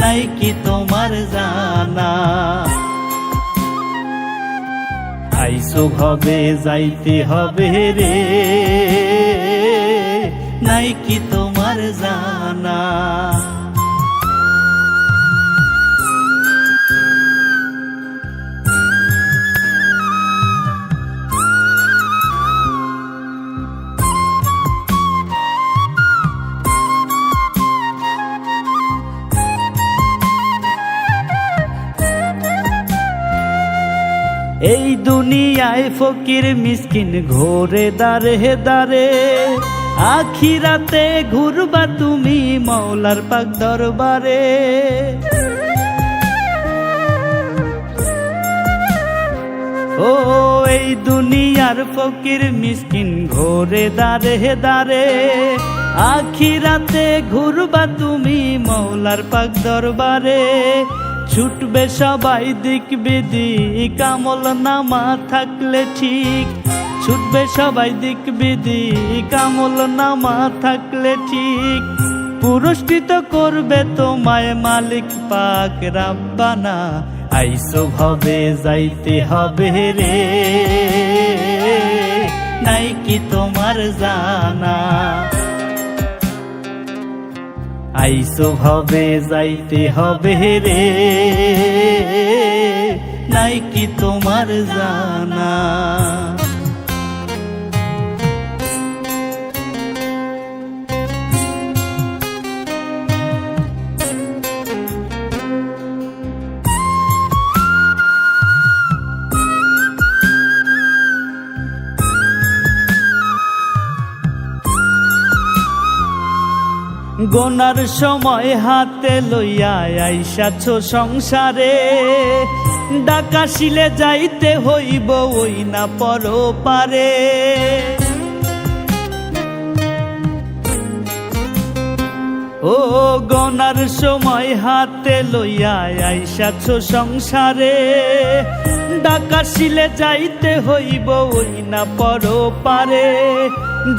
নাই কি তোমার জানা। আইসো ভবে যাইতে হবে রে, নাই কি তোমার জানা। এই দুনিয়ায় ফকির মিসকিন ঘোরে দারে দারে, আখিরাতে ঘুরবা তুমি মাওলার পাক দরবারে। ও এই দুনিয়ার ফকির মিসকিন ঘোরে দারে দারে, আখিরাতে ঘুরবা তুমি মাওলার পাক দরবারে। ছুটবে সবাই দিক বিদিক আমল নামা থাকলে ঠিক, ছুটবে সবাই দিক বিদিক আমল নামা থাকলে ঠিক। পুরস্কৃত করবে তোমায় মালিক পাক রাব্বানা। আইসো ভবে যাইতে হবে রে, নাই কি তোমার জানা। আইসো ভবে যাইতে হবে রে, নাই কি তোমার জানা। গোনার সময় হাতে লইয়া আইসাছো সংসারে, ডাকাশিলে যাইতে হইব ওই না পরপারে। ও গোনার সময় হাতে লইয়া আইসাছো সংসারে, ডাকাশিলে যাইতে হইব ওই না পরপারে।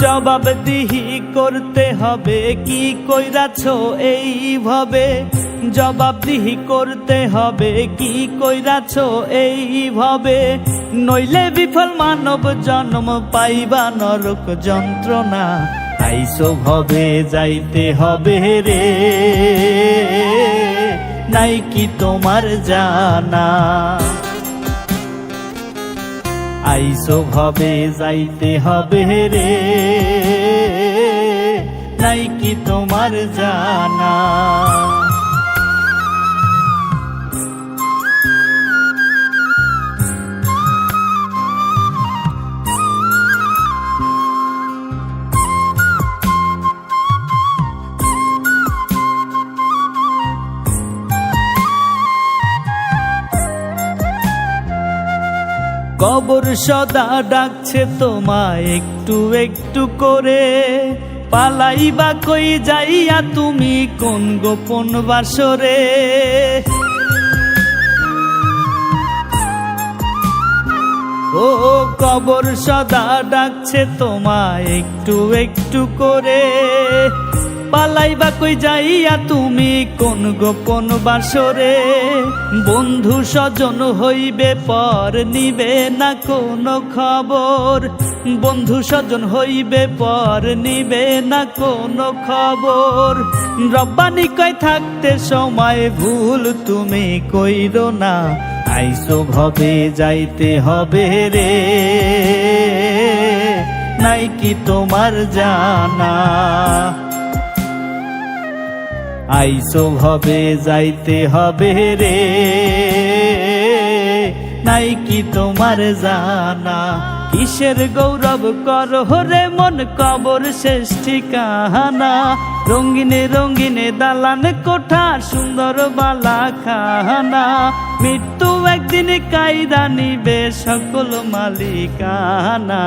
জবাবদিহি করতে হবে কি কইরাছো এইভাবে, জবাবদিহি করতে হবে কি কইরাছো এইভাবে। নইলে বিফল মানব জন্ম পাইবা নরক যন্ত্রণা। আইসো ভবে যাইতে হবে রে, নাই কি তোমার জানা। আইসো ভবে যাইতে হবে রে, নাই কি তোমার জানা। কবর সদা ডাকছে তোমায় একটু একটু করে, পালাইবা কই যাইয়া তুমি কোন গোপন বাসরে। ও কবর সদা ডাকছে তোমায় একটু একটু করে, পালাইবা কই যাইয়া তুমি কোন গোপন বাসরে। বন্ধু স্বজন হইবে পর নিবে না কোনো খবর, বন্ধু স্বজন হইবে পর নিবে না কোনো খবর। রব্বানি কয় থাকতে সময় ভুল তুমি কইরো না। আইসো ভবে যাইতে হবে রে, নাই কি তোমার জানা। আইসো ভবে যাইতে হবে রে, নাই কি তোমার জানা। কিসের গৌরব করো রে মন কবর শেষ ঠিকানা। রঙিনে রঙিনে দালান কোঠা সুন্দর বালা খানা। মৃত্যু একদিন কাইরা নিবে সকল মালিকানা।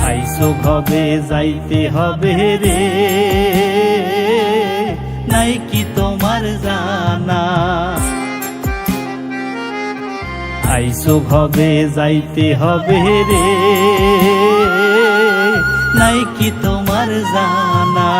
আইসো ভবে যাইতে হবে রে, নাই কি তোমার জানা। আইসো ভবে যাইতে হবে রে, নাই কি তোমার জানা।